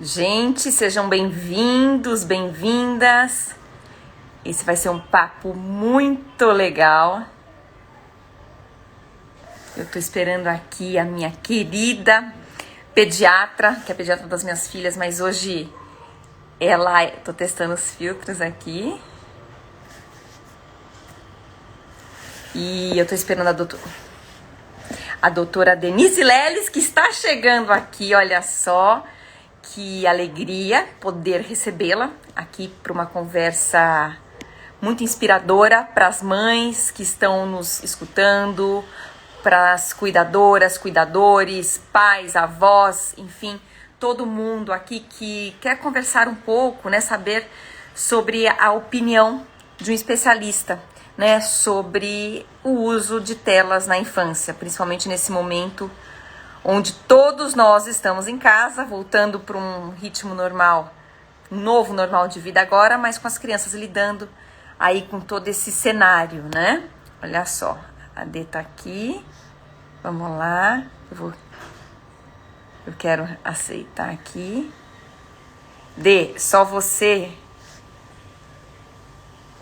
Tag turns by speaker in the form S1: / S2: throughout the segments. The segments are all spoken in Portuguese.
S1: Gente, sejam bem-vindos, bem-vindas. Esse vai ser um papo muito legal. Eu tô esperando aqui a minha querida pediatra, que é a pediatra das minhas filhas, mas hoje tô testando os filtros aqui. E eu tô esperando a doutora Denise Leles, que está chegando aqui, olha só. Que alegria poder recebê-la aqui para uma conversa muito inspiradora para as mães que estão nos escutando, para as cuidadoras, cuidadores, pais, avós, enfim, todo mundo aqui que quer conversar um pouco, né, saber sobre a opinião de um especialista, né, sobre o uso de telas na infância, principalmente nesse momento onde todos nós estamos em casa, voltando para um ritmo normal, um novo normal de vida agora, mas com as crianças lidando aí com todo esse cenário, né? Olha só, a Dê tá aqui, vamos lá, eu quero aceitar aqui. Dê, só você,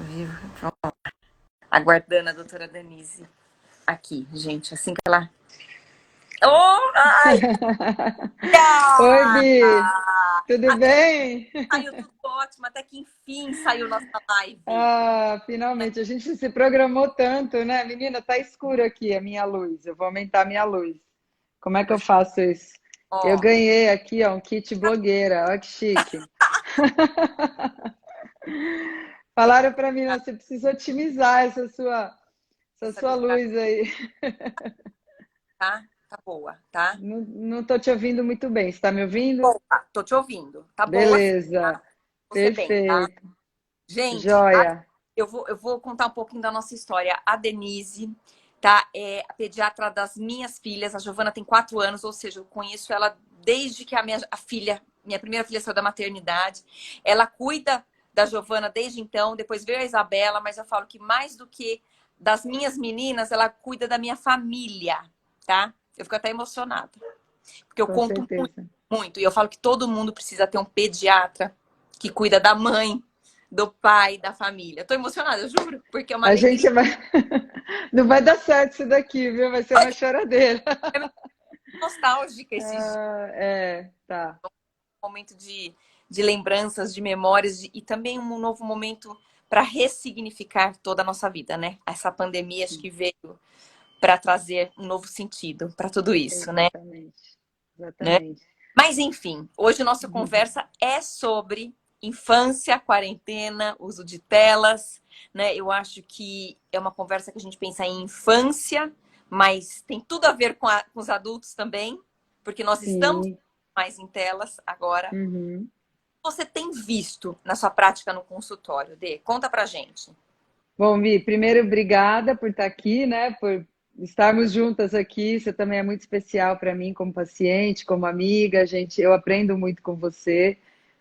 S1: viu? Vamos lá. Aguardando a doutora Denise aqui, gente, assim que ela... Oh, ai!
S2: Oi, Bi, tudo bem?
S1: Saiu tudo ótimo, até que enfim saiu nossa live.
S2: Ah, finalmente, a gente se programou tanto, né? Menina, tá escuro aqui a minha luz, eu vou aumentar a minha luz. Como é que eu faço isso? Eu
S1: Ó,
S2: ganhei aqui, ó, um kit blogueira, olha que chique. Falaram pra mim, "Não, você precisa otimizar essa
S1: essa
S2: sua
S1: luz pra
S2: luz aí."
S1: cá, tá boa, tá?
S2: Não tô te ouvindo muito bem, você tá me ouvindo?
S1: Boa, tô te ouvindo. Tá boa assim,
S2: Beleza,
S1: você bem, tá?
S2: perfeito,
S1: Gente,
S2: joia.
S1: eu vou contar um pouquinho da nossa história. A Denise, tá? É a pediatra das minhas filhas. A Giovana tem 4 anos, ou seja, eu conheço ela desde que minha primeira filha saiu da maternidade. Ela cuida da Giovana desde então, depois veio a Isabela, mas eu falo que mais do que das minhas meninas, ela cuida da minha família, tá? Eu fico até emocionada, porque eu
S2: Com
S1: conto muito,
S2: certeza.
S1: muito. E eu falo que todo mundo precisa ter um pediatra que cuida da mãe, do pai, da família. Eu tô emocionada, eu juro, porque é uma
S2: A
S1: alegria.
S2: gente vai. Não vai dar certo isso daqui, viu? Vai ser uma choradeira.
S1: É muito nostálgica esse
S2: Ah, é, tá.
S1: momento de lembranças, de memórias, e também um novo momento para ressignificar toda a nossa vida, né? Essa pandemia acho que veio para trazer um novo sentido para tudo isso, né?
S2: Exatamente.
S1: Né?
S2: Exatamente.
S1: Mas enfim, hoje nossa conversa é sobre infância, quarentena, uso de telas, né? Eu acho que é uma conversa que a gente pensa em infância, mas tem tudo a ver com os adultos também, porque nós estamos
S2: Sim.
S1: mais em telas agora.
S2: Uhum.
S1: Você tem visto na sua prática no consultório, Dê? Conta pra gente.
S2: Bom, Mi, primeiro, obrigada por estar aqui, né? Por estarmos juntas aqui. Você também é muito especial para mim como paciente, como amiga. Gente, eu aprendo muito com você.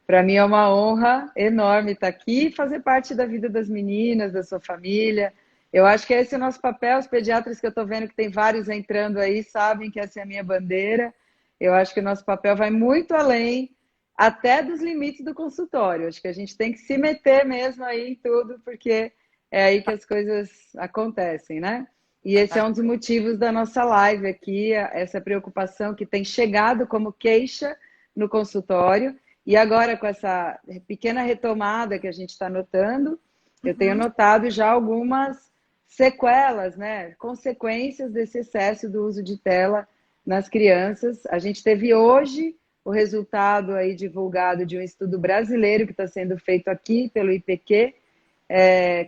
S2: Para mim é uma honra enorme estar aqui e fazer parte da vida das meninas, da sua família. Eu acho que esse é o nosso papel. Os pediatras que eu estou vendo que tem vários entrando aí sabem que essa é a minha bandeira. Eu acho que o nosso papel vai muito além até dos limites do consultório. Acho que a gente tem que se meter mesmo aí em tudo, porque é aí que as coisas acontecem, né? E esse é um dos motivos da nossa live aqui, essa preocupação que tem chegado como queixa no consultório. E agora, com essa pequena retomada que a gente está notando, eu tenho
S1: Uhum.
S2: notado já algumas sequelas, né? Consequências desse excesso do uso de tela nas crianças. A gente teve hoje o resultado aí divulgado de um estudo brasileiro que está sendo feito aqui pelo IPQ,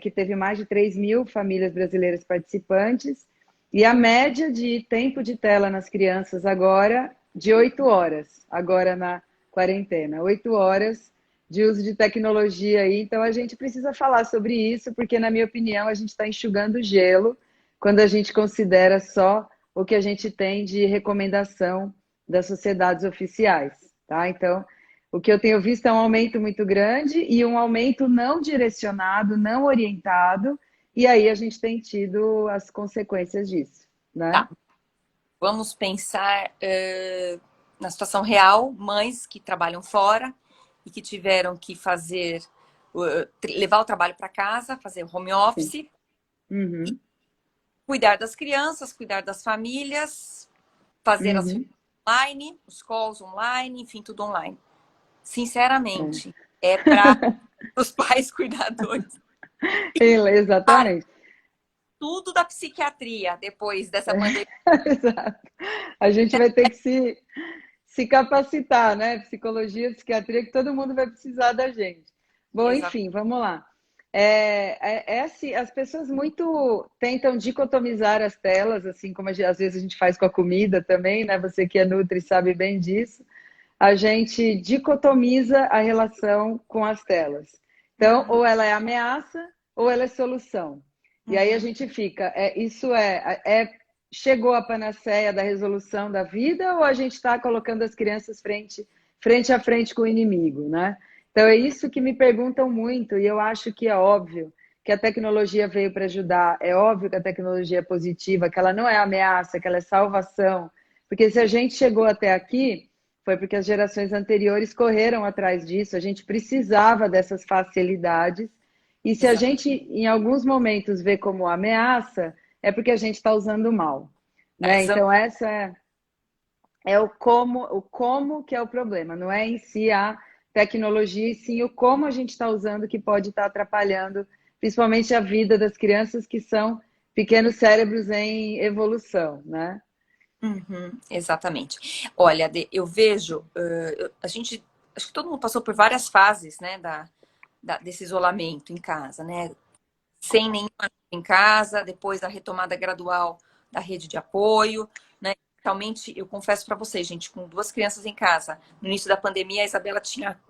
S2: que teve mais de 3 mil famílias brasileiras participantes, e a média de tempo de tela nas crianças agora, de 8 horas, agora na quarentena, 8 horas de uso de tecnologia aí. Então a gente precisa falar sobre isso, porque, na minha opinião, a gente está enxugando gelo quando a gente considera só o que a gente tem de recomendação das sociedades oficiais, tá? Então, o que eu tenho visto é um aumento muito grande e um aumento não direcionado, não orientado, e aí a gente tem tido as consequências disso, né?
S1: Tá, vamos pensar na situação real, mães que trabalham fora e que tiveram que fazer, levar o trabalho para casa, fazer home
S2: Sim.
S1: office,
S2: Uhum.
S1: cuidar das crianças, cuidar das famílias, fazer as
S2: Uhum.
S1: reuniões online, os calls online, enfim, tudo online.
S2: É.
S1: Sinceramente, é para os pais cuidadores.
S2: Exatamente.
S1: Tudo da psiquiatria depois dessa pandemia.
S2: Exato. A gente vai ter que se capacitar, né? Psicologia, psiquiatria, que todo mundo vai precisar da gente. Bom, enfim, vamos lá. Assim, as pessoas muito tentam dicotomizar as telas, assim como às vezes a gente faz com a comida também, né? Você que é nutri sabe bem disso. A gente dicotomiza a relação com as telas. Então,
S1: Uhum,
S2: ou ela é ameaça, ou ela é solução. E aí a
S1: uhum,
S2: gente fica, chegou a panaceia da resolução da vida, ou a gente está colocando as crianças frente a frente com o inimigo, né? Então é isso que me perguntam muito, e eu acho que é óbvio que a tecnologia veio para ajudar, é óbvio que a tecnologia é positiva, que ela não é ameaça, que ela é salvação, porque se a gente chegou até aqui, foi porque as gerações anteriores correram atrás disso, a gente precisava dessas facilidades. E se a
S1: exato,
S2: gente, em alguns momentos, vê como ameaça, é porque a gente está usando mal. Né? Então, essa é o como que é o problema, não é em si a tecnologia, e sim o como a gente está usando que pode estar atrapalhando, principalmente a vida das crianças que são pequenos cérebros em evolução, né?
S1: uhum, exatamente. Olha, eu vejo, a gente, acho que todo mundo passou por várias fases, né, desse isolamento em casa, né? Sem nenhuma ajuda em casa, depois da retomada gradual da rede de apoio, né? Realmente, eu confesso para vocês, gente, com duas crianças em casa, no início da pandemia, a Isabela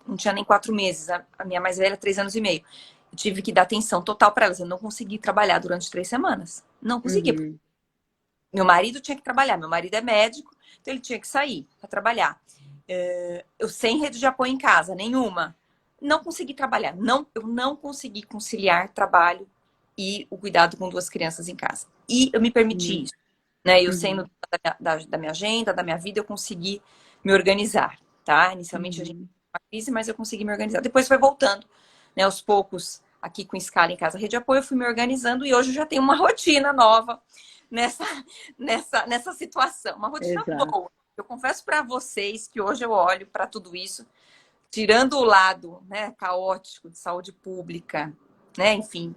S1: não tinha nem 4 meses, a minha mais velha, 3 anos e meio. Eu tive que dar atenção total para elas. Eu não consegui trabalhar durante 3 semanas. Não consegui.
S2: Uhum,
S1: Meu marido tinha que trabalhar, meu marido é médico, então ele tinha que sair para trabalhar. Eu sem rede de apoio em casa, nenhuma. Não consegui trabalhar. Não, eu não consegui conciliar trabalho e o cuidado com duas crianças em casa. E eu me permiti
S2: uhum,
S1: isso. Né? Eu
S2: uhum,
S1: sendo da minha agenda, da minha vida, eu consegui me organizar. Tá? Inicialmente a gente
S2: uhum.
S1: teve uma crise, mas eu consegui me organizar. Depois foi voltando, né? Aos poucos, aqui com escala em casa, rede de apoio, eu fui me organizando e hoje eu já tenho uma rotina nova nessa, nessa situação. Uma rotina
S2: Exato.
S1: boa. Eu confesso para vocês que hoje eu olho para tudo isso, tirando o lado, né, caótico de saúde pública, né, enfim,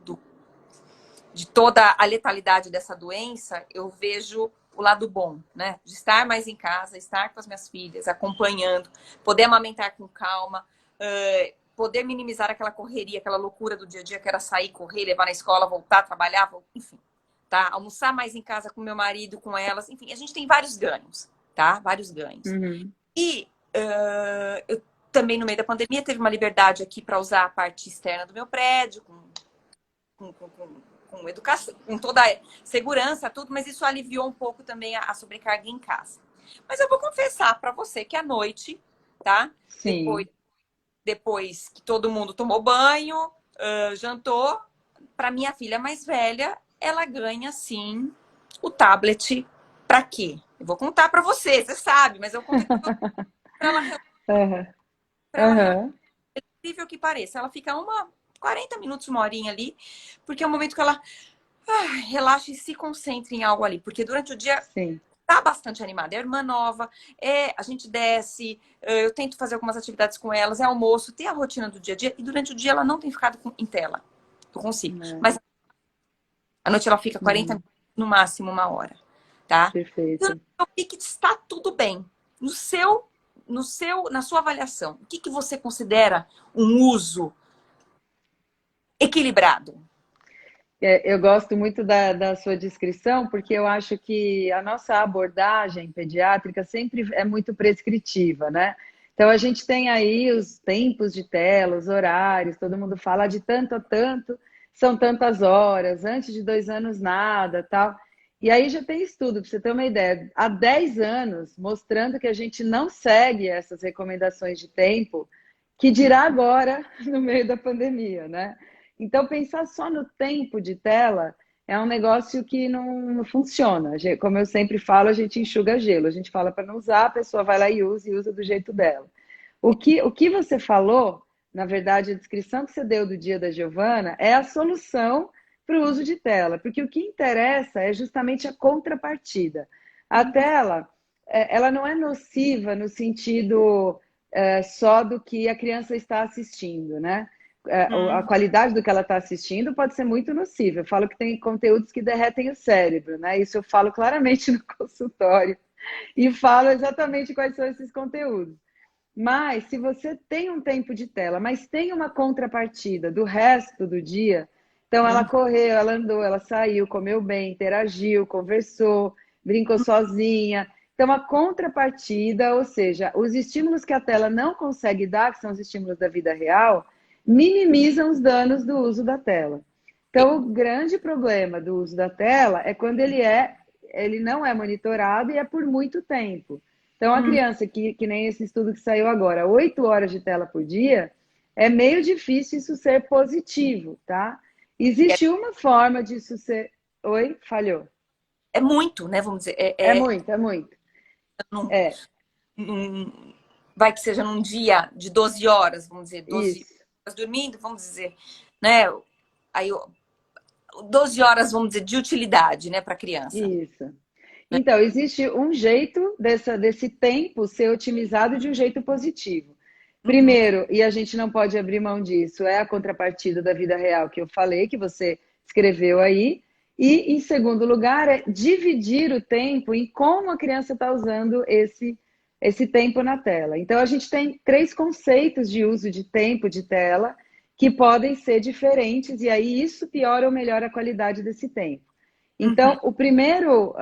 S1: de toda a letalidade dessa doença, eu vejo o lado bom, né, de estar mais em casa, estar com as minhas filhas, acompanhando, poder amamentar com calma, poder minimizar aquela correria, aquela loucura do dia a dia, que era sair, correr, levar na escola, voltar, trabalhar, enfim, tá? Almoçar mais em casa com meu marido, com elas, enfim, a gente tem vários ganhos, tá? Vários ganhos.
S2: Uhum.
S1: E eu também, no meio da pandemia, teve uma liberdade aqui para usar a parte externa do meu prédio, com, com, com, com educação, com toda a segurança, tudo, mas isso aliviou um pouco também a sobrecarga em casa. Mas eu vou confessar para você que à noite, tá? Depois,
S2: Sim.
S1: depois que todo mundo tomou banho, jantou, para minha filha mais velha, ela ganha sim o tablet. Para quê? Eu vou contar para você, você sabe, mas eu contei para ela,
S2: Aham.
S1: para ela relaxar,
S2: Aham.
S1: incrível que pareça. Ela fica 40 minutos, uma horinha ali, porque é o momento que ela relaxa e se concentra em algo ali. Porque durante o dia
S2: Sim.
S1: tá bastante animada. É irmã nova, a gente desce, eu tento fazer algumas atividades com elas, é almoço, tem a rotina do dia a dia, e durante o dia ela não tem ficado em tela. Eu consigo.
S2: É.
S1: Mas à noite ela fica 40
S2: Uhum.
S1: minutos, no máximo uma hora, tá? Então,
S2: Perfeito.
S1: eu vi que está tudo bem. Na sua avaliação, o que você considera um uso equilibrado?
S2: Eu gosto muito da sua descrição, porque eu acho que a nossa abordagem pediátrica sempre é muito prescritiva, né? Então, a gente tem aí os tempos de tela, os horários, todo mundo fala de tanto a tanto, são tantas horas, antes de 2 anos nada, tal. E aí já tem estudo, para você ter uma ideia, há 10 anos, mostrando que a gente não segue essas recomendações de tempo, que dirá agora, no meio da pandemia, né? Então, pensar só no tempo de tela é um negócio que não funciona. Como eu sempre falo, a gente enxuga gelo. A gente fala para não usar, a pessoa vai lá e usa do jeito dela. O que você falou, na verdade, a descrição que você deu do dia da Giovana é a solução para o uso de tela, porque o que interessa é justamente a contrapartida. A tela, ela não é nociva no sentido só do que a criança está assistindo, né? A
S1: Hum,
S2: qualidade do que ela está assistindo pode ser muito nociva. Eu falo que tem conteúdos que derretem o cérebro, né? Isso eu falo claramente no consultório e falo exatamente quais são esses conteúdos. Mas se você tem um tempo de tela, mas tem uma contrapartida do resto do dia, então ela
S1: hum,
S2: correu, ela andou, ela saiu, comeu bem, interagiu, conversou, brincou sozinha. Então a contrapartida, ou seja, os estímulos que a tela não consegue dar, que são os estímulos da vida real, minimizam os danos do uso da tela. Então o grande problema do uso da tela é quando ele não é monitorado e é por muito tempo. Então, a
S1: hum.
S2: criança que nem esse estudo que saiu agora, 8 horas de tela por dia, é meio difícil isso ser positivo, tá?
S1: É,
S2: Existe uma forma disso ser. Oi? Falhou.
S1: é muito, né? Vamos dizer,
S2: É muito, é muito.
S1: num-
S2: É,
S1: vai que seja num dia de 12 horas, vamos dizer, 12
S2: isso,
S1: horas dormindo, vamos dizer, né? Aí, 12 horas, vamos dizer, de utilidade, né, para a criança.
S2: isso. Então, existe um jeito desse tempo ser otimizado de um jeito positivo.
S1: Uhum.
S2: Primeiro, e a gente não pode abrir mão disso, é a contrapartida da vida real que eu falei, que você escreveu aí. E, em segundo lugar, é dividir o tempo em como a criança está usando esse tempo na tela. Então, a gente tem 3 conceitos de uso de tempo de tela que podem ser diferentes, e aí isso piora ou melhora a qualidade desse tempo.
S1: Uhum.
S2: Então, o primeiro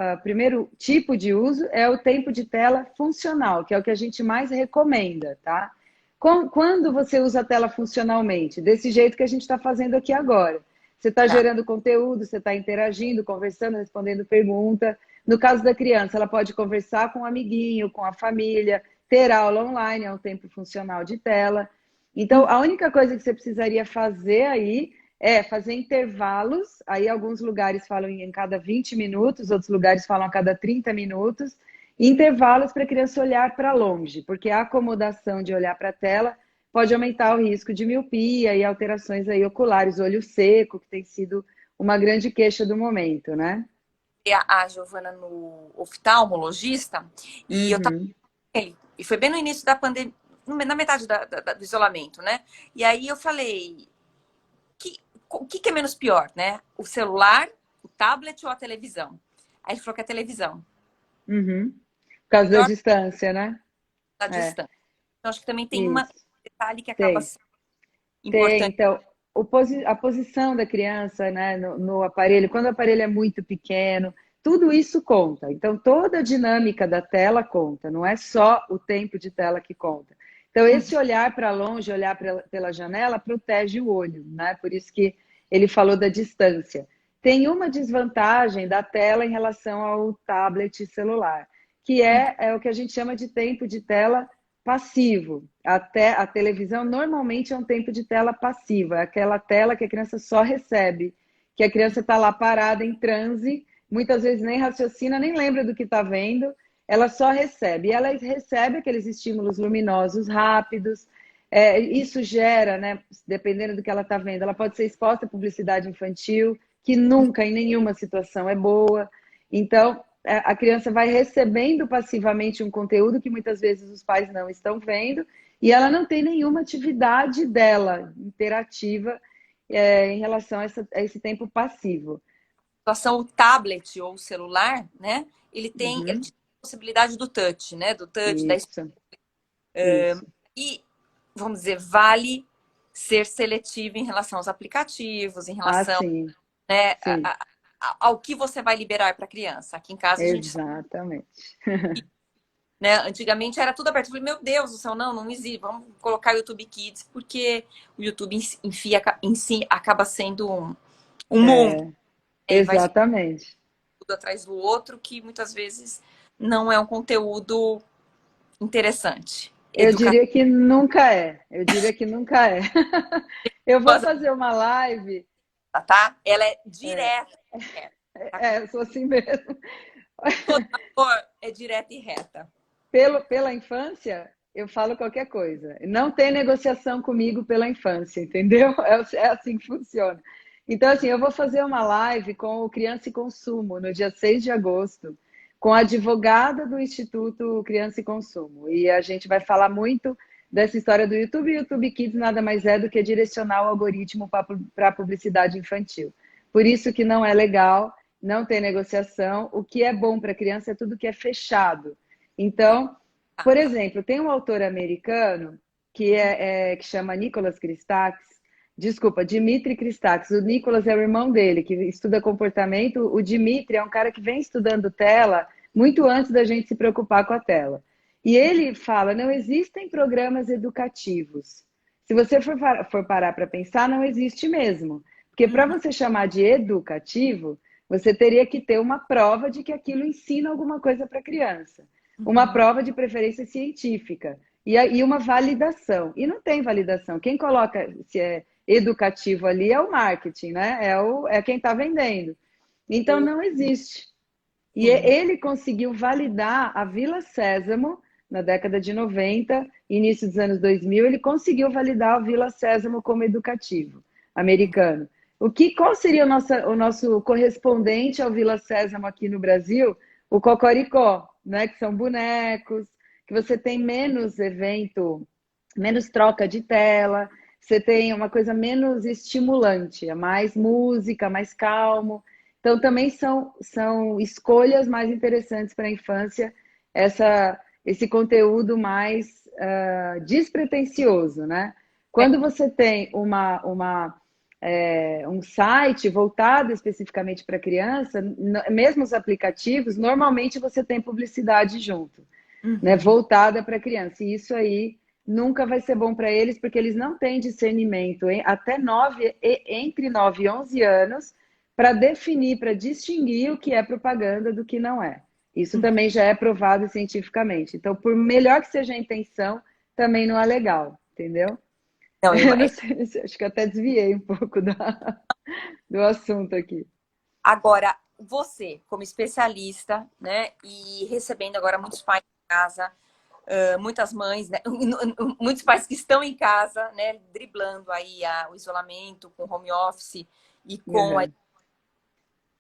S2: tipo de uso é o tempo de tela funcional, que é o que a gente mais recomenda, tá? Quando você usa a tela funcionalmente? Desse jeito que a gente está fazendo aqui agora. Você está
S1: Tá.
S2: gerando conteúdo, você está interagindo, conversando, respondendo pergunta. No caso da criança, ela pode conversar com um amiguinho, com a família, ter aula online, é um tempo funcional de tela. Então,
S1: Uhum.
S2: a única coisa que você precisaria fazer aí é fazer intervalos. Aí, alguns lugares falam em cada 20 minutos, outros lugares falam a cada 30 minutos. Intervalos para a criança olhar para longe, porque a acomodação de olhar para a tela pode aumentar o risco de miopia e alterações aí oculares, olho seco, que tem sido uma grande queixa do momento, né?
S1: A Giovana no oftalmologista e eu tava
S2: Uhum.
S1: com ele. E foi bem no início da pandemia, na metade do isolamento, né? E aí eu falei, que, o que é menos pior, né? O celular, o tablet ou a televisão? Aí ele falou que é a televisão.
S2: Uhum. Por causa da
S1: Pior
S2: distância, né?
S1: da
S2: É,
S1: distância. Então, acho que também tem um
S2: isso.
S1: detalhe que acaba
S2: Tem.
S1: sendo
S2: Tem,
S1: importante.
S2: então, a posição da criança, né, no aparelho, quando o aparelho é muito pequeno, tudo isso conta. Então, toda a dinâmica da tela conta, não é só o tempo de tela que conta. Então, esse olhar para longe, olhar pela janela, protege o olho, né? Por isso que ele falou da distância. Tem uma desvantagem da tela em relação ao tablet celular, que é o que a gente chama de tempo de tela passivo. Até a televisão normalmente é um tempo de tela passiva, é aquela tela que a criança só recebe, que a criança está lá parada em transe, muitas vezes nem raciocina, nem lembra do que está vendo, ela só recebe. E ela recebe aqueles estímulos luminosos rápidos. Isso gera, né, dependendo do que ela está vendo, ela pode ser exposta à publicidade infantil, que nunca, em nenhuma situação, é boa. Então, a criança vai recebendo passivamente um conteúdo que muitas vezes os pais não estão vendo e ela não tem nenhuma atividade dela interativa em relação a esse tempo passivo.
S1: Situação, o tablet ou o celular, né? Ele
S2: Uhum.
S1: tem a possibilidade do touch, né? Do touch,
S2: Isso, isso.
S1: e vamos dizer, vale ser seletivo em relação aos aplicativos, em
S2: Ah,
S1: relação,
S2: sim,
S1: né,
S2: sim,
S1: ao que você vai liberar para a criança. Aqui em casa a gente sabe,
S2: exatamente.
S1: né? Antigamente era tudo aberto. Eu falei, meu Deus do céu, não existe. Vamos colocar o YouTube Kids, porque o YouTube em si acaba sendo um mundo, né? E vai
S2: Exatamente.
S1: tudo atrás do outro, que muitas vezes não é um conteúdo interessante.
S2: Eu
S1: Educativo.
S2: diria que nunca é. Eu diria que nunca é. Eu vou fazer uma live.
S1: tá? Ela é direta e reta. Tá?
S2: Eu sou assim mesmo.
S1: Toda dor é direta e reta.
S2: Pela infância, eu falo qualquer coisa. Não tem negociação comigo pela infância, entendeu? É assim que funciona. Então, assim, eu vou fazer uma live com o Criança e Consumo no dia 6 de agosto, com a advogada do Instituto Criança e Consumo. E a gente vai falar muito dessa história do YouTube. E o YouTube Kids nada mais é do que direcionar o algoritmo para a publicidade infantil. Por isso que não é legal, não tem negociação. O que é bom para a criança é tudo que é fechado. Então, por exemplo, tem um autor americano que chama Nicholas Christakis, desculpa, Dimitri Christakis. O Nicholas é o irmão dele, que estuda comportamento. O Dimitri é um cara que vem estudando tela muito antes da gente se preocupar com a tela. E ele fala, não existem programas educativos. Se você for parar para pensar, não existe mesmo. Porque para você chamar de educativo, você teria que ter uma prova de que aquilo ensina alguma coisa para a criança. Uma prova de preferência científica e uma validação. E não tem validação. Quem coloca se é educativo ali é o marketing, né? É quem está vendendo. Então não existe. E ele conseguiu validar a Vila Sésamo na década de 90, início dos anos 2000, ele conseguiu validar a Vila Sésamo como educativo americano. Qual seria o nosso correspondente ao Vila Sésamo aqui no Brasil? O Cocoricó, né? Que são bonecos, que você tem menos evento, menos troca de tela, você tem uma coisa menos estimulante, é mais música, mais calmo. Então, também são escolhas mais interessantes para a infância, esse conteúdo mais despretensioso, né? Quando você tem um site voltado especificamente para criança, mesmo os aplicativos, normalmente você tem publicidade junto, né? Voltada para criança. E isso aí nunca vai ser bom para eles, porque eles não têm discernimento entre 9 e 11 anos para definir, para distinguir o que é propaganda do que não é. Isso também já é provado cientificamente. Então, por melhor que seja a intenção, também não é legal, entendeu?
S1: Não,
S2: Eu não sei, acho que eu até desviei um pouco do assunto aqui.
S1: Agora, você, como especialista, né, e recebendo agora muitos pais em casa, muitas mães, né, muitos pais que estão em casa, né, driblando aí o isolamento com home office e com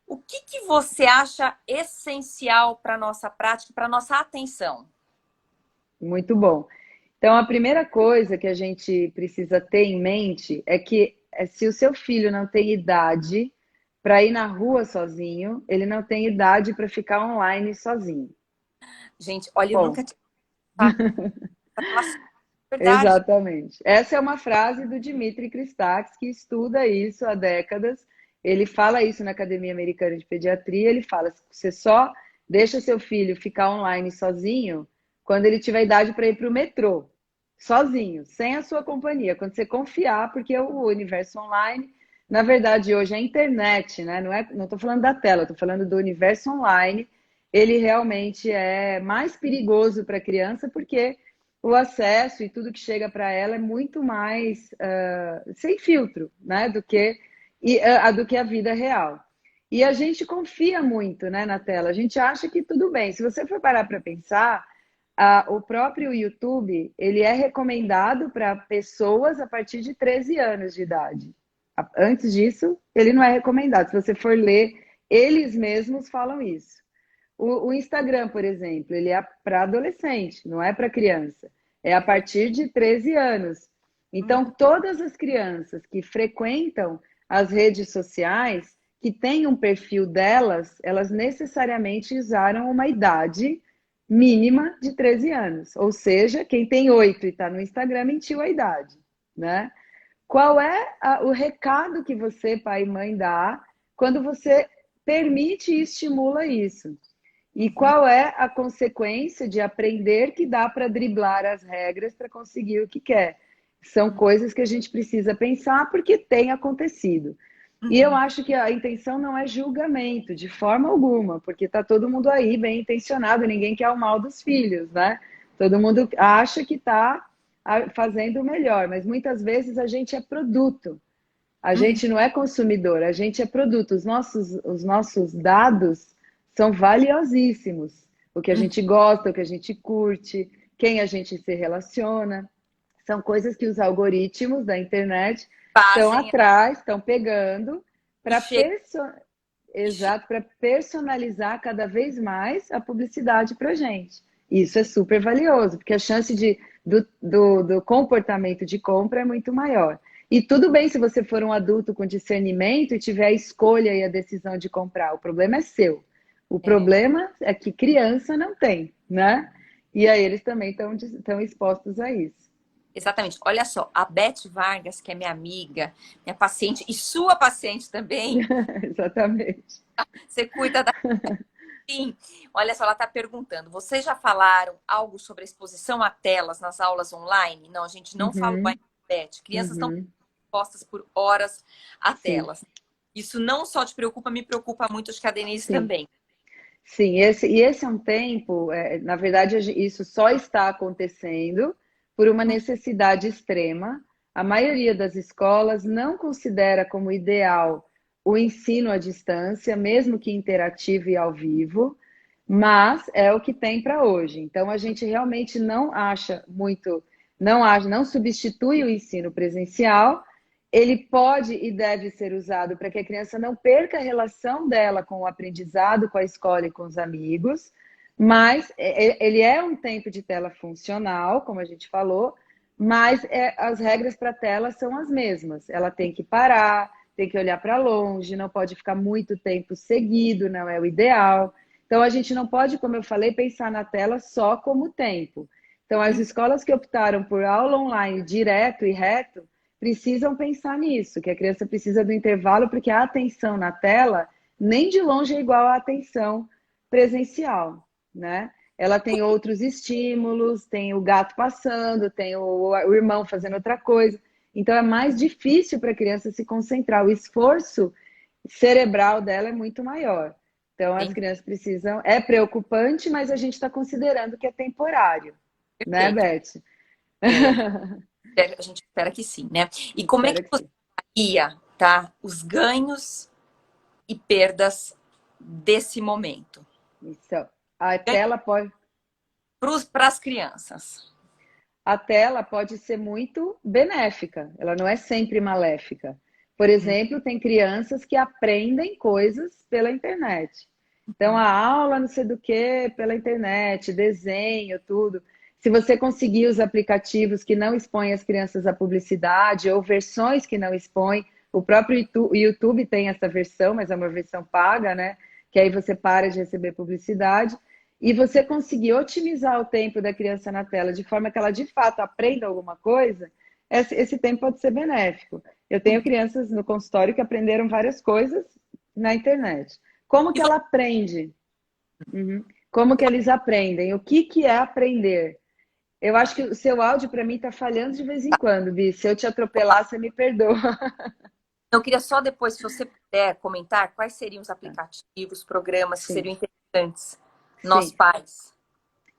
S1: O que você acha essencial para a nossa prática, para a nossa atenção?
S2: Muito bom. Então, a primeira coisa que a gente precisa ter em mente é que se o seu filho não tem idade para ir na rua sozinho, ele não tem idade para ficar online sozinho.
S1: Gente, olha, eu
S2: Bom,
S1: nunca tinha... Tá? Verdade.
S2: exatamente. Essa é uma frase do Dimitri Christakis, que estuda isso há décadas. Ele fala isso na Academia Americana de Pediatria. Ele fala: você só deixa seu filho ficar online sozinho quando ele tiver idade para ir para o metrô, sozinho, sem a sua companhia. Quando você confiar, porque o universo online, na verdade, hoje é a internet, né? Não estou falando da tela, estou falando do universo online. Ele realmente é mais perigoso para a criança, porque o acesso e tudo que chega para ela é muito mais sem filtro, né, do que a vida real. E a gente confia muito, né, na tela. A gente acha que tudo bem. Se você for parar para pensar, o próprio YouTube, ele é recomendado para pessoas a partir de 13 anos de idade. Antes disso, ele não é recomendado. Se você for ler, eles mesmos falam isso. O Instagram, por exemplo, ele é para adolescente, não é para criança. É a partir de 13 anos. Então, todas as crianças que frequentam as redes sociais, que têm um perfil delas, elas necessariamente usaram uma idade mínima de 13 anos. Ou seja, quem tem 8 e está no Instagram mentiu a idade, né? Qual é o recado que você, pai e mãe, dá quando você permite e estimula isso? E qual é a consequência de aprender que dá para driblar as regras para conseguir o que quer? São coisas que a gente precisa pensar porque tem acontecido. E eu acho que a intenção não é julgamento, de forma alguma, porque está todo mundo aí bem intencionado, ninguém quer o mal dos filhos, né? Todo mundo acha que está fazendo o melhor, mas muitas vezes a gente é produto A gente não é consumidor, a gente é produto. Os nossos dados são valiosíssimos. O que a
S1: Uhum.
S2: gente gosta, o que a gente curte, quem a gente se relaciona. São coisas que os algoritmos da internet estão
S1: Fazem
S2: atrás, estão pegando
S1: e
S2: para
S1: chegam.
S2: exato, para personalizar cada vez mais a publicidade para a gente. Isso é super valioso, porque a chance do comportamento de compra é muito maior. E tudo bem se você for um adulto com discernimento e tiver a escolha e a decisão de comprar. O problema é seu. O
S1: É,
S2: problema é que criança não tem, né? E aí eles também estão expostos a isso.
S1: exatamente. Olha só, a Beth Vargas, que é minha amiga, minha paciente e sua paciente também,
S2: Exatamente.
S1: você cuida da. Sim, olha só, ela está perguntando: vocês já falaram algo sobre a exposição a telas nas aulas online? Não, a gente não falou
S2: Uhum,
S1: ainda, Beth. Crianças estão
S2: uhum.
S1: expostas por horas a
S2: Sim,
S1: telas. Isso não só te preocupa, me preocupa muito, acho que a Denise
S2: sim.
S1: também.
S2: Sim, esse é um tempo, na verdade, isso só está acontecendo por uma necessidade extrema. A maioria das escolas não considera como ideal o ensino à distância, mesmo que interativo e ao vivo, mas é o que tem para hoje. Então, a gente realmente não acha muito, não substitui o ensino presencial, ele pode e deve ser usado para que a criança não perca a relação dela com o aprendizado, com a escola e com os amigos, mas ele é um tempo de tela funcional, como a gente falou, mas as regras para a tela são as mesmas. Ela tem que parar, tem que olhar para longe, não pode ficar muito tempo seguido, não é o ideal. Então, a gente não pode, como eu falei, pensar na tela só como tempo. Então, as escolas que optaram por aula online direto e reto, precisam pensar nisso, que a criança precisa do intervalo, porque a atenção na tela nem de longe é igual à atenção presencial, né? Ela tem outros estímulos, tem o gato passando, tem o irmão fazendo outra coisa. Então é mais difícil para a criança se concentrar. O esforço cerebral dela é muito maior. Então as
S1: Bem
S2: crianças precisam. É preocupante, mas a gente está considerando que é temporário, né,
S1: perfeito.
S2: Beth?
S1: É, a gente espera que sim, né? E como é que
S2: Espero que
S1: você
S2: sim.
S1: avalia, tá, os ganhos e perdas desse momento
S2: Então, a tela pode.
S1: para as crianças?
S2: A tela pode ser muito benéfica, ela não é sempre maléfica. Por
S1: Hum,
S2: exemplo, tem crianças que aprendem coisas pela internet. Então,
S1: hum.
S2: a aula não sei do que pela internet, desenho, tudo. Se você conseguir os aplicativos que não expõem as crianças à publicidade ou versões que não expõem, o próprio YouTube tem essa versão, mas é uma versão paga, né? Que aí você para de receber publicidade e você conseguir otimizar o tempo da criança na tela de forma que ela de fato aprenda alguma coisa, esse tempo pode ser benéfico. Eu tenho crianças no consultório que aprenderam várias coisas na internet. Como
S1: E
S2: que ela aprende? Uhum. Como que eles aprendem? O que é aprender? Eu acho que o seu áudio para mim está falhando de vez em quando, Bi. Se eu te atropelar, você me perdoa.
S1: eu queria só depois, se você puder comentar, quais seriam os aplicativos, programas que
S2: Sim,
S1: seriam interessantes nós
S2: sim.
S1: pais.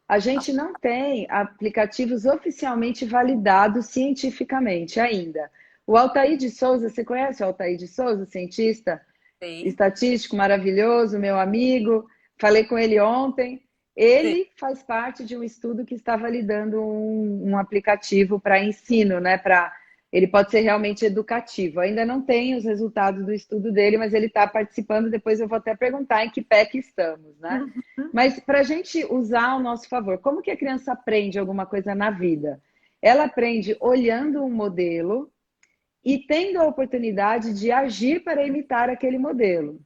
S2: A gente não tem aplicativos oficialmente validados cientificamente ainda. O Altair de Souza, você conhece o Altair de Souza, cientista
S1: Sei,
S2: estatístico maravilhoso, meu amigo? Falei com ele ontem.
S1: sei.
S2: Ele faz parte de um estudo que está validando um aplicativo para ensino, né? Ele pode ser realmente educativo. Ainda não tem os resultados do estudo dele, mas ele está participando. Depois eu vou até perguntar em que pé que estamos, né?
S1: Uhum.
S2: Mas para a gente usar ao nosso favor, como que a criança aprende alguma coisa na vida? Ela aprende olhando um modelo e tendo a oportunidade de agir para imitar aquele modelo,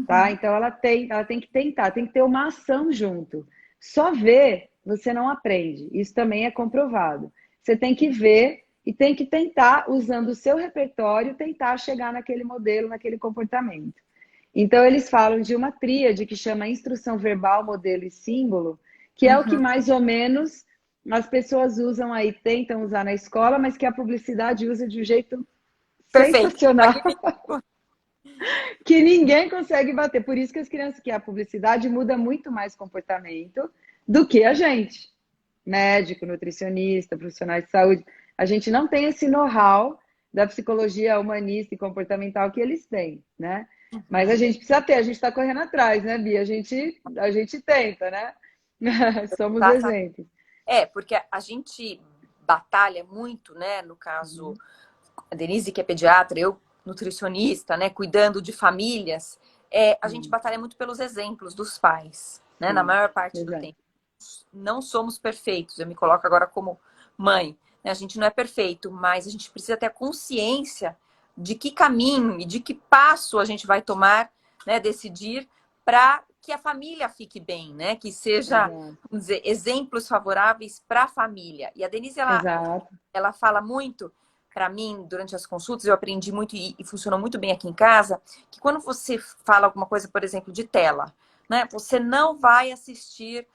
S2: tá?
S1: Uhum.
S2: Então ela tem que tentar, tem que ter uma ação junto. Só ver, você não aprende. Isso também é comprovado. Você tem que ver e tem que tentar, usando o seu repertório, tentar chegar naquele modelo, naquele comportamento. Então, eles falam de uma tríade que chama instrução verbal, modelo e símbolo, que é o que
S1: Uhum.
S2: mais ou menos as pessoas usam aí, tentam usar na escola, mas que a publicidade usa de um jeito
S1: Perfeito.
S2: sensacional,
S1: Magnífico.
S2: que ninguém consegue bater. Por isso que as crianças, que a publicidade muda muito mais comportamento do que a gente, médico, nutricionista, profissionais de saúde. A gente não tem esse know-how da psicologia humanista e comportamental que eles têm, né? Mas a gente precisa ter, a gente está correndo atrás, né, Bia? A gente tenta, né? Somos
S1: Exatamente.
S2: exemplos.
S1: Porque a gente batalha muito, né? No caso,
S2: Uhum.
S1: a Denise, que é pediatra, eu, nutricionista, né? Cuidando de famílias, a gente
S2: Sim,
S1: batalha muito pelos exemplos dos pais, né? Na
S2: sim,
S1: maior parte do
S2: exato.
S1: tempo. Não somos perfeitos, eu me coloco agora como mãe, né? A gente não é perfeito, mas a gente precisa ter a consciência de que caminho e de que passo a gente vai tomar, né? Decidir para que a família fique bem, né? Que seja,
S2: Exato.
S1: vamos dizer, exemplos favoráveis para a família. E a Denise,
S2: Exato.
S1: ela fala muito para mim durante as consultas, eu aprendi muito e funcionou muito bem aqui em casa, que quando você fala alguma coisa, por exemplo, de tela, né? Você não vai assistir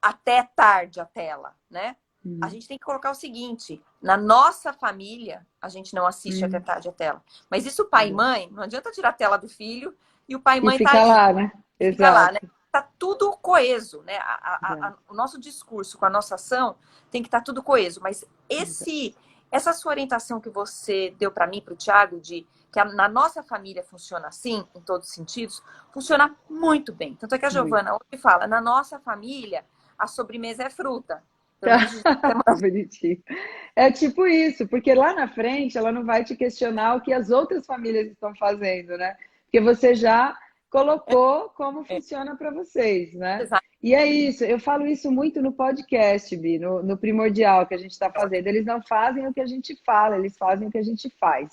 S1: até tarde a tela, né? A
S2: Uhum.
S1: gente tem que colocar o seguinte: na nossa família, a gente não assiste até
S2: Uhum.
S1: tarde a tela. Mas isso pai e
S2: Exato.
S1: mãe, não adianta tirar a tela do filho e o pai e
S2: E
S1: mãe tá
S2: fica
S1: ali
S2: lá, né?
S1: e fica lá, né?
S2: Exato.
S1: Tá tudo coeso, né?
S2: Exato.
S1: O nosso discurso com a nossa ação tem que estar tudo coeso. Mas essa sua orientação que você deu para mim, para o Thiago, de que na nossa família funciona assim, em todos os sentidos, funciona muito bem. Tanto é que a
S2: Muito.
S1: Giovana hoje fala, na nossa família, a sobremesa é fruta. Pelo menos de semana.
S2: Bonitinho. É tipo isso, porque lá na frente ela não vai te questionar o que as outras famílias estão fazendo, né? Porque você já colocou como
S1: É,
S2: funciona para vocês, né?
S1: exato.
S2: E é isso, eu falo isso muito no podcast, Bi, no primordial que a gente está fazendo. Eles não fazem o que a gente fala, eles fazem o que a gente faz.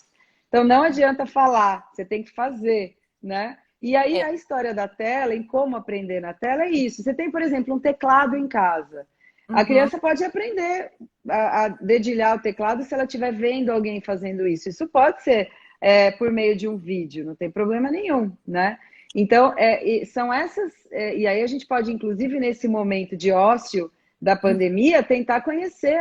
S2: Então não adianta falar, você tem que fazer, né? E aí
S1: É.
S2: a história da tela, em como aprender na tela, é isso. Você tem, por exemplo, um teclado em casa. A
S1: Uhum.
S2: criança pode aprender a dedilhar o teclado se ela estiver vendo alguém fazendo isso. Isso pode ser por meio de um vídeo, não tem problema nenhum, né? Então, são essas. E aí a gente pode, inclusive, nesse momento de ócio da pandemia, tentar conhecer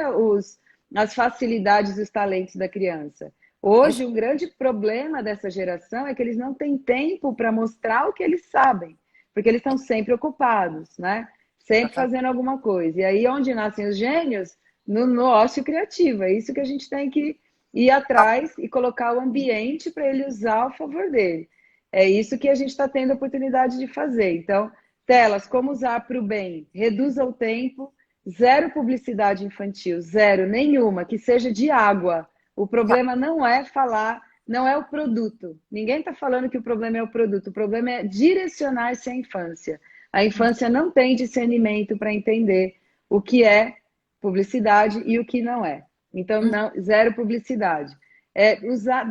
S2: as facilidades e os talentos da criança. Hoje, um grande problema dessa geração é que eles não têm tempo para mostrar o que eles sabem, porque eles estão sempre ocupados, né? Sempre
S1: Exatamente.
S2: fazendo alguma coisa. E aí, onde nascem os gênios? No ócio criativo. É isso que a gente tem que ir atrás e colocar o ambiente para ele usar ao favor dele. É isso que a gente está tendo a oportunidade de fazer. Então, telas, como usar para o bem? Reduza o tempo, zero publicidade infantil, zero, nenhuma, que seja de água. O problema não é falar, não é o produto. Ninguém está falando que o problema é o produto, o problema é direcionar-se à infância. A infância não tem discernimento para entender o que é publicidade e o que não é. Então, não, zero publicidade.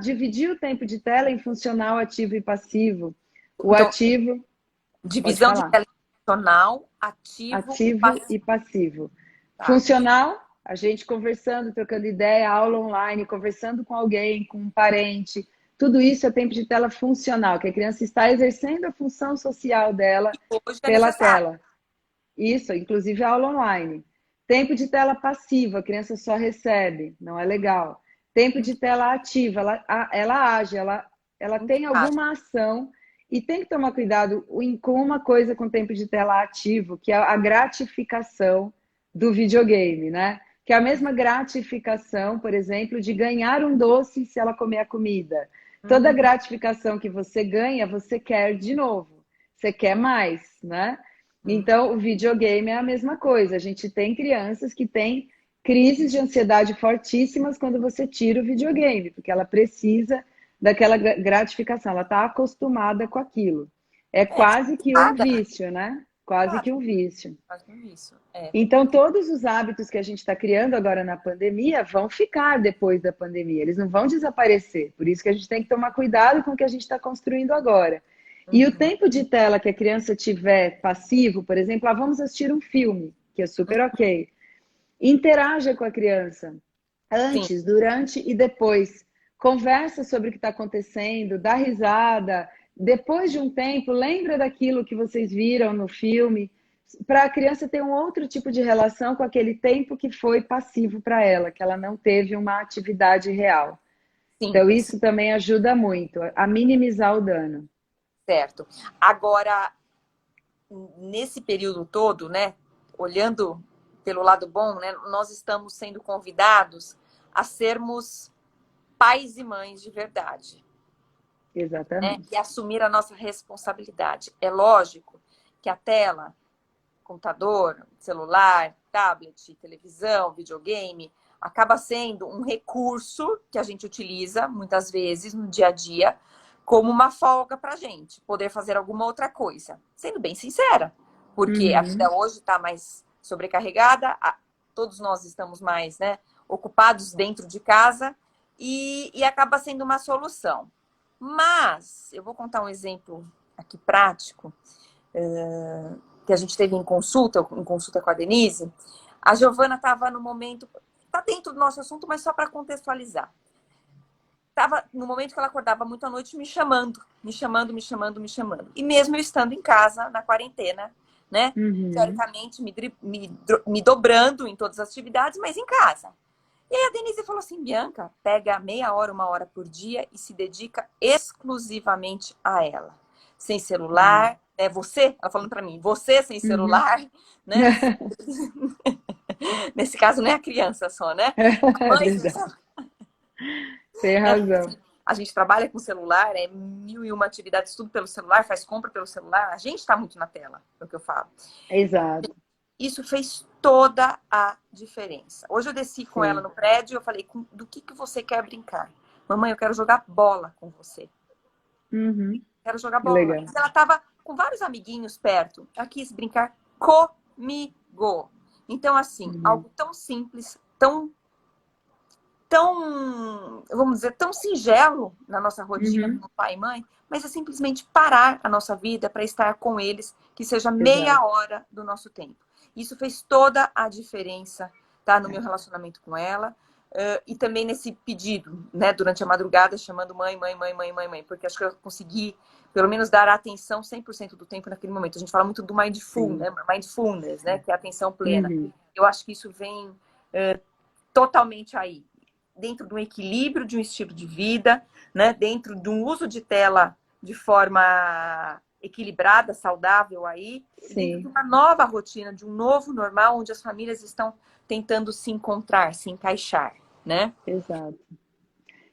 S2: Dividir o tempo de tela em funcional, ativo e passivo. O
S1: Então,
S2: ativo, pode
S1: divisão de
S2: falar,
S1: tela funcional, ativo e
S2: ativo
S1: passivo.
S2: e passivo.
S1: Tá.
S2: Funcional, a gente conversando, trocando ideia, aula online, conversando com alguém, com um parente. Tudo isso é tempo de tela funcional, que a criança está exercendo a função social dela
S1: Hoje é
S2: pela
S1: necessário.
S2: tela. Isso, inclusive a aula online. Tempo de tela passiva, a criança só recebe, não é legal. Tempo de tela ativa, ela age, ela tem alguma ação e tem que tomar cuidado com uma coisa com tempo de tela ativo, que é a gratificação do videogame, né? Que é a mesma gratificação, por exemplo, de ganhar um doce se ela comer a comida. Toda
S1: Uhum.
S2: gratificação que você ganha, você quer de novo. Você quer mais, né? Então, o videogame é a mesma coisa. A gente tem crianças que têm crises de ansiedade fortíssimas quando você tira o videogame, porque ela precisa daquela gratificação, ela está acostumada com aquilo. É
S1: É,
S2: quase que um
S1: nada.
S2: vício, né? Quase
S1: Claro,
S2: que um vício.
S1: faz com isso. É.
S2: Então, todos os hábitos que a gente está criando agora na pandemia vão ficar depois da pandemia, eles não vão desaparecer. Por isso que a gente tem que tomar cuidado com o que a gente está construindo agora. E o
S1: Uhum.
S2: tempo de tela que a criança tiver passivo, por exemplo, vamos assistir um filme, que é super ok. Interaja com a criança,
S1: Sim.
S2: antes, durante e depois. Conversa sobre o que está acontecendo, dá risada. Depois de um tempo, lembra daquilo que vocês viram no filme, para a criança ter um outro tipo de relação com aquele tempo que foi passivo para ela, que ela não teve uma atividade real.
S1: Sim,
S2: Então,
S1: sim,
S2: isso também ajuda muito a minimizar o dano.
S1: certo. Agora, nesse período todo, né, olhando pelo lado bom, né, nós estamos sendo convidados a sermos pais e mães de verdade, né?
S2: Exatamente.
S1: E assumir a nossa responsabilidade. É lógico que a tela, computador, celular, tablet, televisão, videogame, acaba sendo um recurso que a gente utiliza muitas vezes no dia a dia como uma folga para a gente poder fazer alguma outra coisa. Sendo bem sincera, porque a vida
S2: Uhum.
S1: hoje está mais sobrecarregada, todos nós estamos mais, né, ocupados dentro de casa e acaba sendo uma solução. Mas eu vou contar um exemplo aqui prático que a gente teve em consulta com a Denise. A Giovana estava no momento, está dentro do nosso assunto, mas só para contextualizar. Estava no momento que ela acordava muito à noite me chamando, me chamando, me chamando, me chamando. E mesmo eu estando em casa, na quarentena, né?
S2: Uhum.
S1: Teoricamente, me dobrando em todas as atividades, mas em casa. E aí a Denise falou assim, Bianca, pega meia hora, uma hora por dia e se dedica exclusivamente a ela. Sem celular, né? Você, ela falando para mim, você sem
S2: Uhum.
S1: celular, né? Nesse caso não é a criança só, né? A
S2: É
S1: mãe sem
S2: verdade.
S1: celular,
S2: Tem
S1: né? Porque
S2: razão.
S1: assim, a gente trabalha com celular, é mil e uma atividades, tudo pelo celular, faz compra pelo celular, a gente está muito na tela, é o que eu falo.
S2: Exato.
S1: Isso fez toda a diferença. Hoje eu desci com ela
S2: Sim.
S1: no prédio, eu falei, do que você quer brincar? Mamãe, eu quero jogar bola com você.
S2: Uhum.
S1: Quero jogar
S2: Que
S1: bola.
S2: legal.
S1: Ela estava com vários amiguinhos perto. Ela quis brincar comigo. Então, assim,
S2: Uhum.
S1: algo tão simples, tão, vamos dizer, tão singelo na nossa rotina
S2: Uhum.
S1: como pai e mãe, mas é simplesmente parar a nossa vida para estar com eles, que seja meia
S2: Exato.
S1: hora do nosso tempo. Isso fez toda a diferença, tá, no meu relacionamento com ela. E também nesse pedido, né, durante a madrugada, chamando mãe, mãe, mãe, mãe, mãe, mãe, porque acho que eu consegui, pelo menos, dar atenção 100% do tempo naquele momento. A gente fala muito do
S2: Sim.
S1: mindfulness, né, que é a atenção plena.
S2: Uhum.
S1: Eu acho que isso vem totalmente aí, dentro de um equilíbrio de um estilo de vida, né? Dentro de um uso de tela de forma equilibrada, saudável aí, e dentro de
S2: Sim.
S1: uma nova rotina, de um novo normal, onde as famílias estão tentando se encontrar, se encaixar, né?
S2: Exato.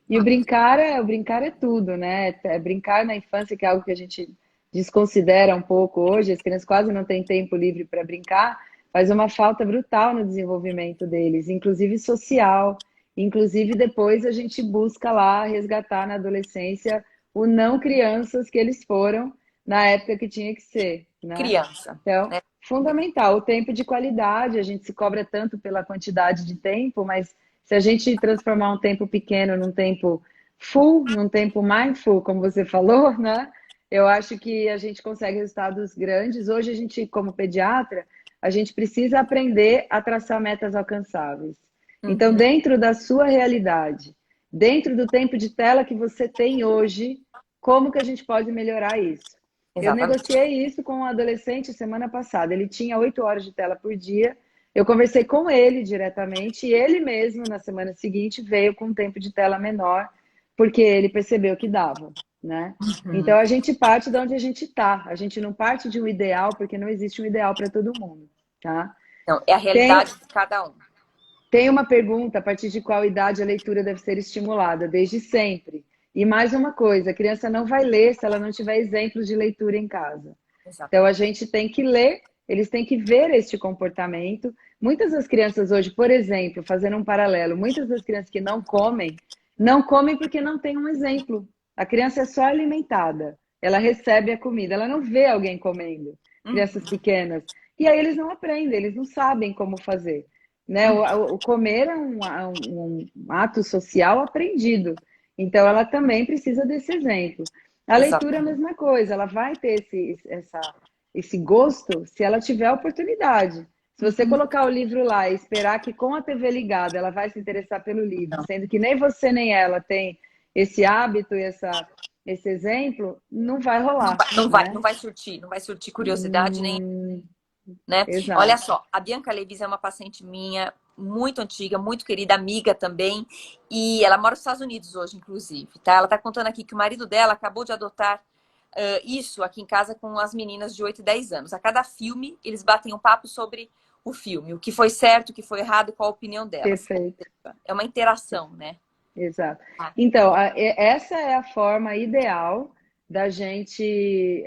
S2: E o brincar é tudo, né? É brincar na infância, que é algo que a gente desconsidera um pouco hoje, as crianças quase não têm tempo livre para brincar, faz uma falta brutal no desenvolvimento deles, inclusive social, inclusive depois a gente busca lá resgatar na adolescência o não crianças que eles foram na época que tinha que ser, né?
S1: Criança,
S2: Então,
S1: né?
S2: fundamental, o tempo de qualidade, a gente se cobra tanto pela quantidade de tempo, mas se a gente transformar um tempo pequeno num tempo full, num tempo mindful, como você falou, né? Eu acho que a gente consegue resultados grandes. Hoje a gente, como pediatra, a gente precisa aprender a traçar metas alcançáveis. Então,
S1: Uhum,
S2: dentro da sua realidade, dentro do tempo de tela que você tem hoje, como que a gente pode melhorar isso? Eu
S1: exatamente.
S2: negociei isso com um adolescente semana passada. Ele tinha 8 horas de tela por dia. Eu conversei com ele diretamente e ele mesmo, na semana seguinte, veio com um tempo de tela menor, porque ele percebeu que dava, né? Então
S1: Uhum.
S2: a gente parte de onde a gente está. A gente não parte de um ideal, porque não existe um ideal para todo mundo, tá?
S1: Então, é a
S2: Tem,
S1: realidade de cada um.
S2: tem uma pergunta, a partir de qual idade a leitura deve ser estimulada? Desde sempre. E mais uma coisa, a criança não vai ler se ela não tiver exemplos de leitura em casa. Então a
S1: Exatamente.
S2: gente tem que ler, eles têm que ver este comportamento. Muitas das crianças hoje, por exemplo, fazendo um paralelo, muitas das crianças que não comem, não comem porque não tem um exemplo. A criança é só alimentada, ela recebe a comida, ela não vê alguém comendo. Crianças
S1: Uhum,
S2: pequenas. E aí eles não aprendem, eles não sabem como fazer. Né?
S1: uhum.
S2: O comer é um ato social aprendido. Então ela também precisa desse exemplo. A leitura é a
S1: Exatamente.
S2: mesma coisa, ela vai ter esse gosto se ela tiver a oportunidade. Se você
S1: Uhum.
S2: colocar o livro lá e esperar que com a TV ligada ela vai se interessar pelo livro,
S1: Não,
S2: sendo que nem você nem ela tem esse hábito e esse exemplo, não vai rolar,
S1: não
S2: né?
S1: vai surtir, não vai surtir curiosidade nem,
S2: Hum,
S1: né? Olha
S2: exato.
S1: só, a Bianca Levis é uma paciente minha, muito antiga, muito querida, amiga também, e ela mora nos Estados Unidos hoje, inclusive, tá? Ela tá contando aqui que o marido dela acabou de adotar isso aqui em casa com as meninas de 8 e 10 anos. A cada filme, eles batem um papo sobre o filme, o que foi certo, o que foi errado, qual a opinião delas.
S2: Perfeito.
S1: É uma interação, né?
S2: Exato.
S1: Ah,
S2: Então, essa é a forma ideal da gente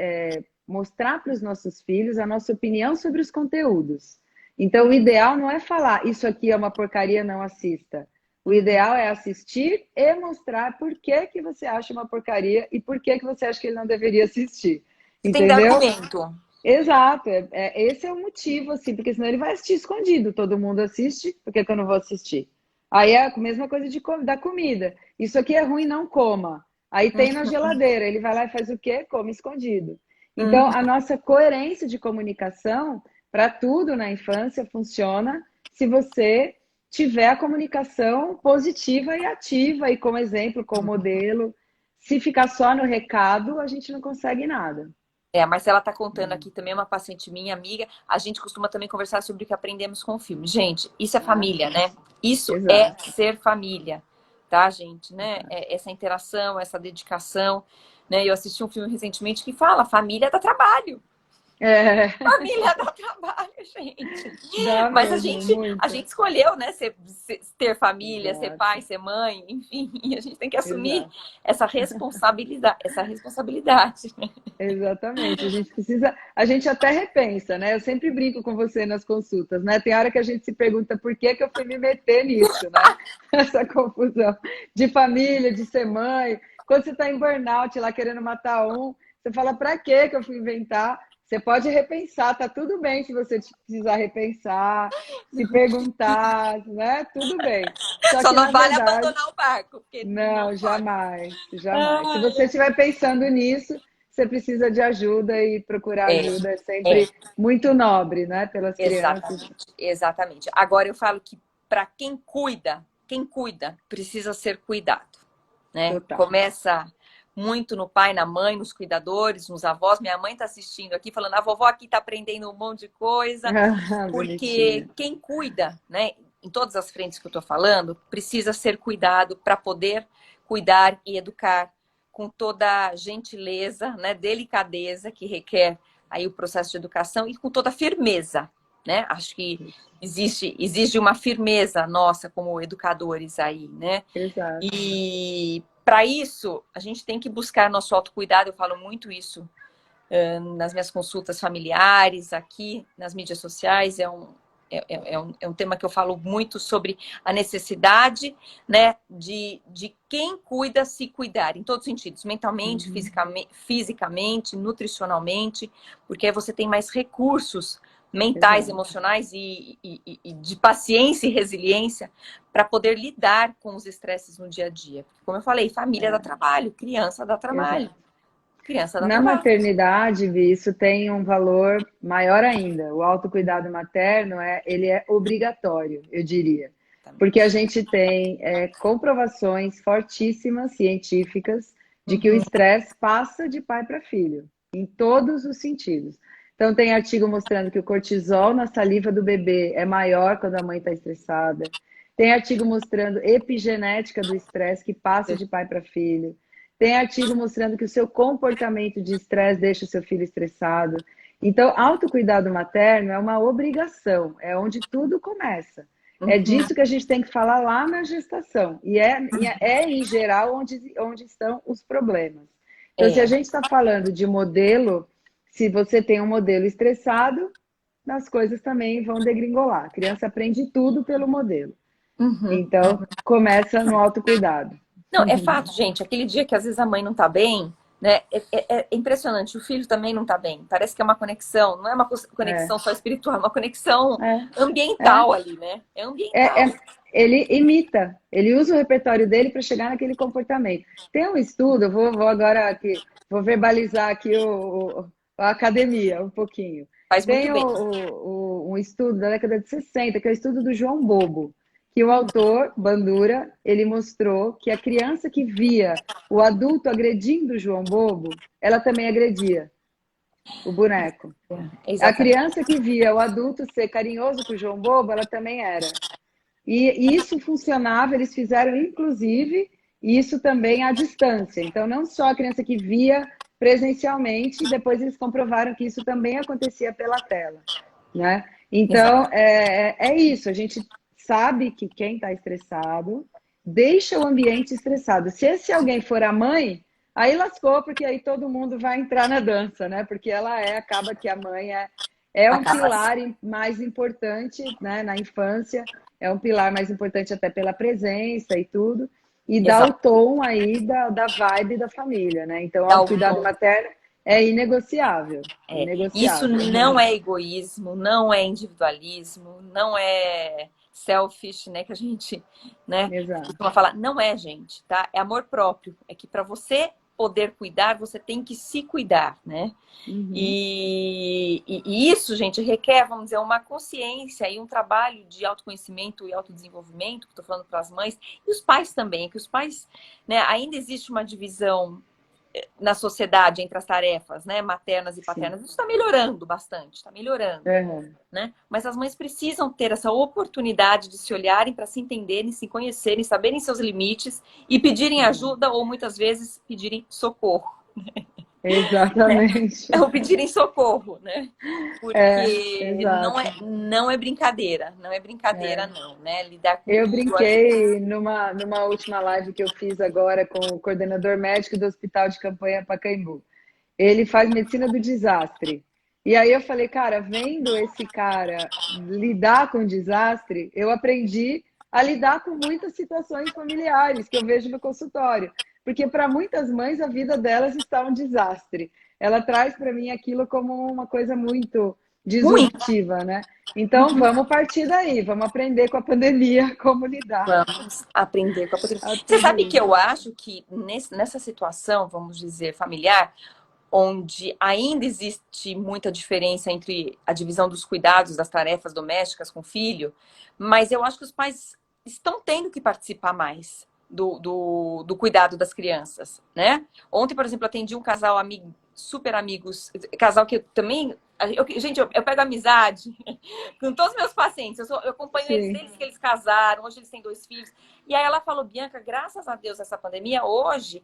S2: mostrar para os nossos filhos a nossa opinião sobre os conteúdos. Então, o ideal não é falar isso aqui é uma porcaria, não assista. O
S1: uhum.
S2: ideal é assistir e mostrar por que que você acha uma porcaria e por que que você acha que ele não deveria assistir.
S1: Você tem que dar
S2: Entendeu?
S1: argumento.
S2: Exato, esse é o motivo, assim, porque senão ele vai assistir escondido. Todo mundo assiste, por que que eu não vou assistir? Aí é a mesma coisa da comida. Isso aqui é ruim, não coma. Aí tem na geladeira, ele vai lá e faz o quê? Come escondido. Então,
S1: Uhum.
S2: a nossa coerência de comunicação para tudo na infância funciona se você tiver a comunicação positiva e ativa e como exemplo, como modelo. Se ficar só no recado, a gente não consegue nada.
S1: É, a Marcela tá contando aqui também, uma paciente minha, amiga. A gente costuma também conversar sobre o que aprendemos com o filme. Gente, isso é
S2: Ah,
S1: família,
S2: sim.
S1: né? Isso é
S2: Exato.
S1: ser família, tá, gente? Né?
S2: Exato.
S1: Essa interação, essa dedicação. Né? Eu assisti um filme recentemente que fala: família dá trabalho.
S2: É,
S1: Família dá trabalho, gente.
S2: dá
S1: Mas a
S2: mesmo,
S1: gente, a
S2: muito.
S1: gente escolheu, né, ter família, ser pai,
S2: Exato,
S1: ser mãe, enfim, e a gente tem que assumir
S2: exato.
S1: essa responsabilidade, essa responsabilidade.
S2: Exatamente. A gente até repensa, né? Eu sempre brinco com você nas consultas, né? Tem hora que a gente se pergunta por que que eu fui me meter nisso, né? Essa confusão de família, de ser mãe. Quando você está em burnout lá querendo matar um, você fala, para que que eu fui inventar? Você pode repensar, tá tudo bem se você precisar repensar, se perguntar, né? Tudo bem. Só
S1: Só
S2: que,
S1: não
S2: na
S1: vale
S2: verdade,
S1: abandonar o barco, porque não
S2: não,
S1: pode.
S2: jamais, jamais. Se
S1: Ai,
S2: você estiver pensando nisso, você precisa de ajuda e procurar
S1: é,
S2: ajuda é
S1: é,
S2: sempre muito nobre, né, pelas crianças.
S1: exatamente, exatamente. Agora eu falo que para quem cuida, precisa ser cuidado, né?
S2: Total.
S1: Começa muito no pai, na mãe, nos cuidadores, nos avós. Minha mãe está assistindo aqui, falando: a vovó aqui está aprendendo um monte de coisa, porque
S2: Bonitinha.
S1: quem cuida, né, em todas as frentes que eu estou falando, precisa ser cuidado para poder cuidar e educar com toda a gentileza, né, delicadeza que requer aí o processo de educação e com toda a firmeza, né? Acho que existe uma firmeza nossa como educadores aí, né?
S2: Exato.
S1: E para isso, a gente tem que buscar nosso autocuidado. Eu falo muito isso nas minhas consultas familiares, aqui nas mídias sociais. É um tema que eu falo muito sobre a necessidade, né, de quem cuida se cuidar, em todos os sentidos, mentalmente,
S2: Uhum.
S1: fisicamente, nutricionalmente, porque aí você tem mais recursos mentais,
S2: Exato.
S1: emocionais e de paciência e resiliência para poder lidar com os estresses no dia a dia. Porque, como eu falei, família dá
S2: É,
S1: trabalho, criança dá trabalho,
S2: exato.
S1: criança dá
S2: Na
S1: trabalho.
S2: maternidade, Vi, isso tem um valor maior ainda. O autocuidado materno ele é obrigatório, eu diria. Porque a
S1: Exatamente.
S2: gente tem comprovações fortíssimas, científicas, de que o
S1: Uhum.
S2: estresse passa de pai para filho, em todos os sentidos. Então, tem artigo mostrando que o cortisol na saliva do bebê é maior quando a mãe está estressada. Tem artigo mostrando epigenética do estresse que passa de pai para filho. Tem artigo mostrando que o seu comportamento de estresse deixa o seu filho estressado. Então, autocuidado materno é uma obrigação, é onde tudo começa. É
S1: Uhum.
S2: disso que a gente tem que falar lá na gestação. E é em geral, onde estão os problemas. Então, se a
S1: É.
S2: gente está falando de modelo, se você tem um modelo estressado, as coisas também vão degringolar. A criança aprende tudo pelo modelo.
S1: Uhum.
S2: Então, começa no autocuidado.
S1: Não, é fato, gente. Aquele dia que às vezes a mãe não tá bem, né? É impressionante. O filho também não tá bem. Parece que é uma conexão, não é uma
S2: É,
S1: conexão só espiritual, é uma conexão
S2: é, é.
S1: ambiental ali, né? É
S2: É,
S1: ambiental.
S2: é- ele imita, ele usa o repertório dele para chegar naquele comportamento. Tem um estudo, vou agora aqui, vou verbalizar aqui a academia um pouquinho.
S1: Faz muito
S2: Tem
S1: bem.
S2: um estudo da década de 60, que é o estudo do João Bobo, que o autor, Bandura, ele mostrou que a criança que via o adulto agredindo o João Bobo, ela também agredia o boneco. A
S1: Exatamente.
S2: criança que via o adulto ser carinhoso com o João Bobo, ela também era. E isso funcionava, eles fizeram inclusive isso também à distância. Então, não só a criança que via presencialmente, depois eles comprovaram que isso também acontecia pela tela, né? Então,
S1: Exatamente.
S2: é isso, a gente sabe que quem está estressado deixa o ambiente estressado. Se esse alguém for a mãe, aí lascou, porque aí todo mundo vai entrar na dança, né? Porque acaba que a mãe é um
S1: Acaba
S2: pilar mais importante, né, na infância, é um pilar mais importante até pela presença e tudo, e dá o
S1: exato.
S2: tom aí da vibe da família, né? Então,
S1: Dá
S2: o
S1: o
S2: cuidado
S1: tom.
S2: materno é inegociável,
S1: É. Isso
S2: inegociável.
S1: não é egoísmo, não é individualismo, não é selfish, né? Que a gente, né,
S2: Exato.
S1: costuma falar. Não é, gente, tá? É amor próprio. É que para você poder cuidar, você tem que se cuidar, né?
S2: Uhum.
S1: E isso, gente, requer, vamos dizer, uma consciência e um trabalho de autoconhecimento e autodesenvolvimento, que estou falando para as mães, e os pais também, que os pais, né, ainda existe uma divisão na sociedade entre as tarefas, né, maternas e
S2: Sim.
S1: paternas. Isso está melhorando bastante, está melhorando,
S2: Uhum.
S1: né? Mas as mães precisam ter essa oportunidade de se olharem para se entenderem, se conhecerem, saberem seus limites e pedirem
S2: Exato.
S1: ajuda ou muitas vezes pedirem socorro.
S2: Exatamente.
S1: É o pedirem socorro, né? Porque
S2: Exato.
S1: não é brincadeira, não é brincadeira
S2: É.
S1: não, né? Lidar com
S2: Eu
S1: tudo às vezes.
S2: brinquei numa última live que eu fiz agora com o coordenador médico do Hospital de Campanha Pacaembu. Ele faz medicina do desastre. E aí eu falei, cara, vendo esse cara lidar com desastre, eu aprendi a lidar com muitas situações familiares que eu vejo no consultório. Porque para muitas mães a vida delas está um desastre. Ela traz para mim aquilo como uma coisa muito
S1: Ruim.
S2: disruptiva, né? Então vamos partir daí, vamos aprender com a pandemia como lidar
S1: Vamos aprender com a pandemia.
S2: a
S1: Você
S2: tudo
S1: sabe que
S2: isso.
S1: eu acho que nessa situação, vamos dizer, familiar, onde ainda existe muita diferença entre a divisão dos cuidados, das tarefas domésticas com o filho, mas eu acho que os pais estão tendo que participar mais do cuidado das crianças, né? Ontem, por exemplo, eu atendi um casal amigo, super amigos, casal que eu também. Gente, eu pego amizade com todos os meus pacientes. Eu acompanho eles
S2: Sim,
S1: desde que eles casaram, hoje eles têm 2 filhos. E aí ela falou, Bianca, graças a Deus essa pandemia, hoje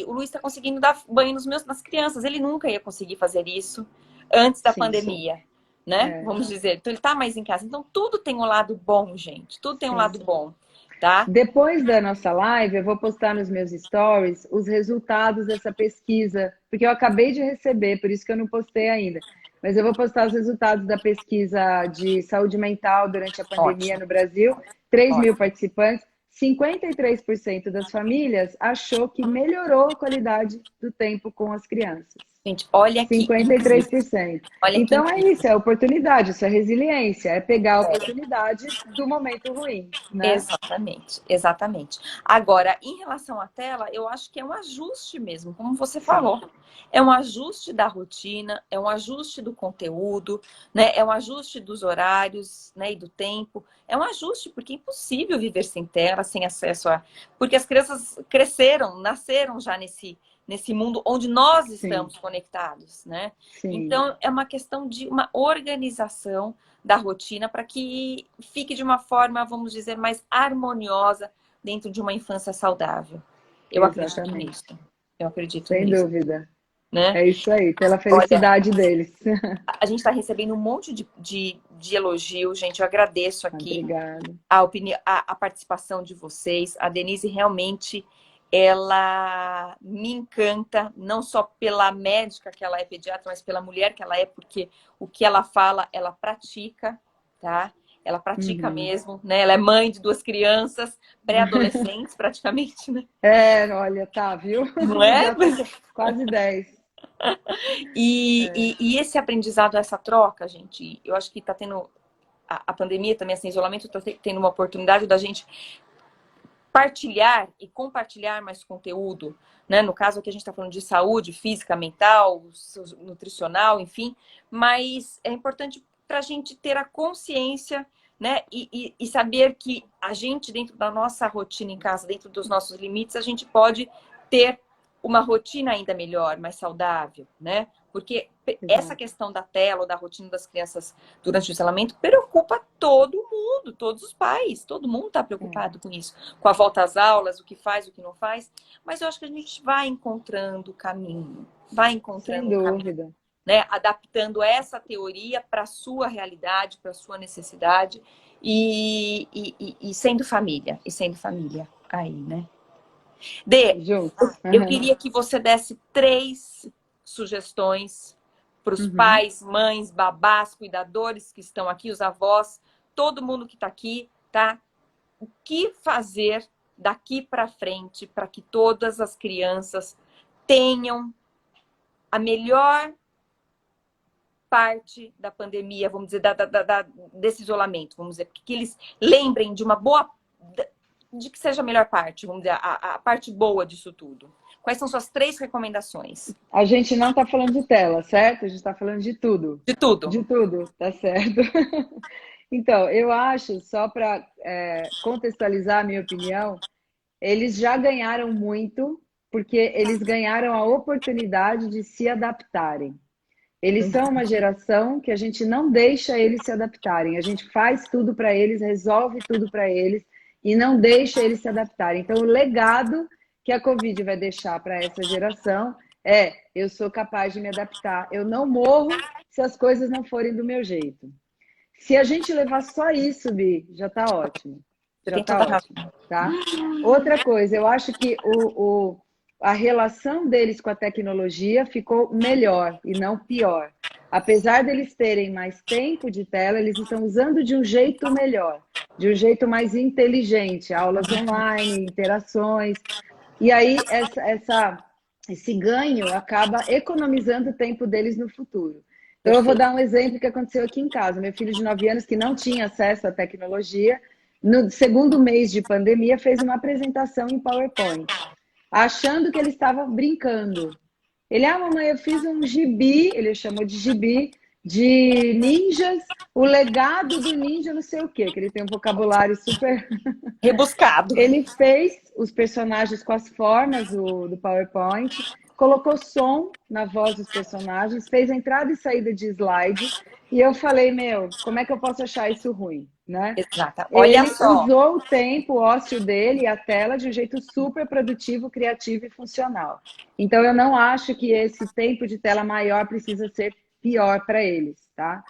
S1: o Luiz está conseguindo dar banho nas crianças. Ele nunca ia conseguir fazer isso antes da
S2: sim,
S1: pandemia, né?
S2: é,
S1: Vamos dizer. Então ele está mais em casa. Então tudo tem um lado bom, gente. Tudo tem um
S2: sim.
S1: lado bom, tá?
S2: Depois da nossa live, eu vou postar nos meus stories os resultados dessa pesquisa, porque eu acabei de receber, por isso que eu não postei ainda. Mas eu vou postar os resultados da pesquisa de saúde mental durante a pandemia
S1: Ótimo,
S2: no Brasil, 3.000
S1: ótimo.
S2: participantes. 53% das famílias achou que melhorou a qualidade do tempo com as crianças.
S1: Gente, olha que incrível.
S2: 53%.
S1: Olha que
S2: Então é
S1: incrível.
S2: isso, é oportunidade, isso é resiliência, é pegar a oportunidade do momento ruim, né?
S1: Exatamente, exatamente. Agora, em relação à tela, eu acho que é um ajuste mesmo, como você
S2: Sim.
S1: falou. É um ajuste da rotina, é um ajuste do conteúdo, né? É um ajuste dos horários, né? E do tempo. É um ajuste, porque é impossível viver sem tela, sem acesso a. Porque as crianças cresceram, nasceram já nesse mundo onde nós
S2: Sim,
S1: estamos conectados, né?
S2: sim,
S1: Então, é uma questão de uma organização da rotina para que fique de uma forma, vamos dizer, mais harmoniosa dentro de uma infância saudável. Eu acredito
S2: exatamente.
S1: nisso. Eu acredito
S2: Sem
S1: nisso,
S2: dúvida.
S1: né?
S2: É isso aí, pela
S1: Olha,
S2: felicidade deles.
S1: a gente está recebendo um monte de elogio, gente. Eu agradeço aqui
S2: Obrigada.
S1: a opinião, a participação de vocês. A Denise realmente ela me encanta, não só pela médica que ela é pediatra, mas pela mulher que ela é, porque o que ela fala, ela pratica, tá? Ela pratica
S2: Uhum.
S1: mesmo, né? Ela é mãe de 2 crianças, pré-adolescentes praticamente, né?
S2: É, olha, tá, viu?
S1: Não é?
S2: Já tem quase 10.
S1: E esse aprendizado, essa troca, gente, eu acho que tá tendo a pandemia também, assim, isolamento, tá tendo uma oportunidade da gente partilhar e compartilhar mais conteúdo, né? No caso aqui a gente está falando de saúde física, mental, nutricional, enfim, mas é importante para a gente ter a consciência, né? E saber que a gente, dentro da nossa rotina em casa, dentro dos nossos limites, a gente pode ter uma rotina ainda melhor, mais saudável, né? Porque essa
S2: Exato,
S1: questão da tela ou da rotina das crianças durante o isolamento preocupa todo mundo, todos os pais, todo mundo está
S2: é,
S1: preocupado com isso, com a volta às aulas, o que faz, o que não faz, mas eu acho que a gente vai encontrando o caminho, vai
S2: sem
S1: encontrando um caminho,
S2: dúvida.
S1: né? Adaptando essa teoria para a sua realidade, para a sua necessidade e sendo família, e sendo família. aí, né? Dê,
S2: Juntos.
S1: eu queria que você desse 3 sugestões para os
S2: Uhum.
S1: pais, mães, babás, cuidadores que estão aqui, os avós, todo mundo que está aqui, tá? O que fazer daqui para frente para que todas as crianças tenham a melhor parte da pandemia, vamos dizer, desse isolamento, vamos dizer, que eles lembrem de uma boa, de que seja a melhor parte, vamos dizer, a parte boa disso tudo. Quais são suas 3 recomendações?
S2: A gente não está falando de tela, certo? A gente está falando de tudo.
S1: De tudo.
S2: De tudo, tá certo. Então, eu acho, só para contextualizar a minha opinião, eles já ganharam muito, porque eles ganharam a oportunidade de se adaptarem. Eles são uma geração que a gente não deixa eles se adaptarem. A gente faz tudo para eles, resolve tudo para eles e não deixa eles se adaptarem. Então, o legado que a Covid vai deixar para essa geração é: eu sou capaz de me adaptar, eu não morro se as coisas não forem do meu jeito. Se a gente levar só isso, Bi, já está ótimo.
S1: Você
S2: Já
S1: tem
S2: está
S1: toda a
S2: ótimo,
S1: razão.
S2: tá? Outra coisa, eu acho que a relação deles com a tecnologia ficou melhor e não pior. Apesar deles terem mais tempo de tela, eles estão usando de um jeito melhor, de um jeito mais inteligente, aulas online, interações. E aí esse ganho acaba economizando o tempo deles no futuro. Então, eu vou
S1: Perfeito.
S2: dar um exemplo que aconteceu aqui em casa. Meu filho de 9 anos, que não tinha acesso à tecnologia, no segundo mês de pandemia, fez uma apresentação em PowerPoint, achando que ele estava brincando. Ele, mamãe, eu fiz um gibi, ele chamou de gibi, de ninjas, o legado do ninja, não sei o quê, que ele tem um vocabulário super.
S1: Rebuscado.
S2: Ele fez os personagens com as formas do PowerPoint, colocou som na voz dos personagens, fez a entrada e saída de slide, e eu falei, como é que eu posso achar isso ruim, né?
S1: Exata. Olha
S2: Ele
S1: só.
S2: usou o tempo, o ócio dele e a tela de um jeito super produtivo, criativo e funcional. Então, eu não acho que esse tempo de tela maior precisa ser pior para eles, tá?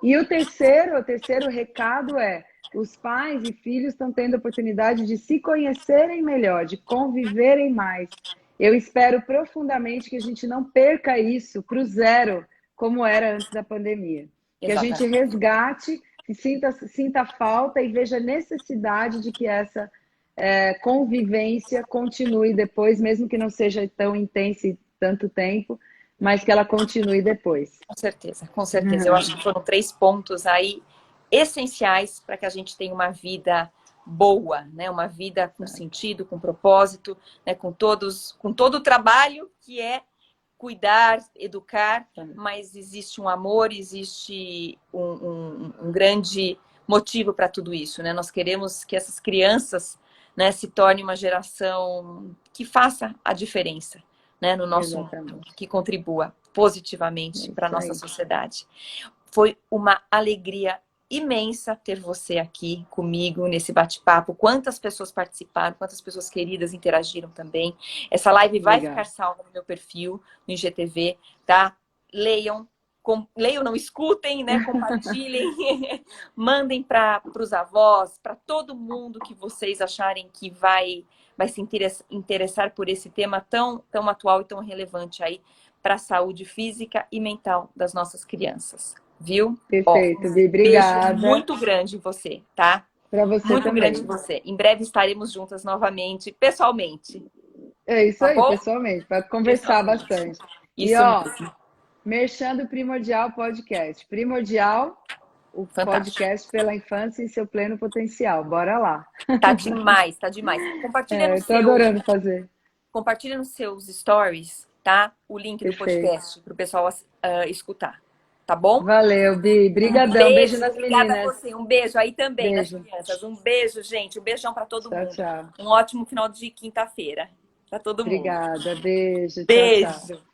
S2: E o terceiro recado é: os pais e filhos estão tendo a oportunidade de se conhecerem melhor, de conviverem mais. Eu espero profundamente que a gente não perca isso para o zero, como era antes da pandemia. Que a gente
S1: Exatamente.
S2: resgate, que sinta falta e veja a necessidade de que essa convivência continue depois, mesmo que não seja tão intensa e tanto tempo, mas que ela continue depois.
S1: Com certeza, com certeza. Eu acho que foram 3 pontos aí essenciais para que a gente tenha uma vida boa, né? Uma vida com sentido, com propósito, né? Com todo o trabalho que é cuidar, educar, mas existe um amor, existe um grande motivo para tudo isso, né? Nós queremos que essas crianças, né, se tornem uma geração que faça a diferença, né, no nosso mundo, que contribua positivamente para a nossa sociedade. Foi uma alegria imensa ter você aqui comigo nesse bate-papo. Quantas pessoas participaram, quantas pessoas queridas interagiram também. Essa live vai ficar salva no meu perfil, no IGTV, tá? Leiam, leiam, não escutem, né? Compartilhem, mandem para os avós, para todo mundo que vocês acharem que vai se interessar por esse tema tão atual e tão relevante aí para a saúde física e mental das nossas crianças. Viu?
S2: Perfeito, Bi,
S1: Beijo
S2: obrigada.
S1: muito grande em você, tá?
S2: Para você
S1: muito
S2: também.
S1: grande em você. Em breve estaremos juntas novamente, pessoalmente.
S2: É isso
S1: tá
S2: aí,
S1: bom?
S2: pessoalmente, para conversar bastante.
S1: Isso
S2: mesmo. Merchando Primordial Podcast. Primordial, o podcast pela infância em seu pleno potencial. Bora lá.
S1: Tá demais, tá demais. Compartilha
S2: Estou adorando fazer.
S1: Compartilha nos seus stories, tá? O link do podcast para o pessoal escutar. Tá bom?
S2: Valeu, Bi. Brigadão. Beijo nas
S1: obrigada
S2: meninas.
S1: A você. Um beijo aí também
S2: Beijo.
S1: nas crianças. Um beijo, gente. Um beijão para todo mundo.
S2: Tchau.
S1: Um ótimo final de quinta-feira para todo mundo.
S2: Obrigada. Beijo.
S1: Beijo.
S2: Tchau.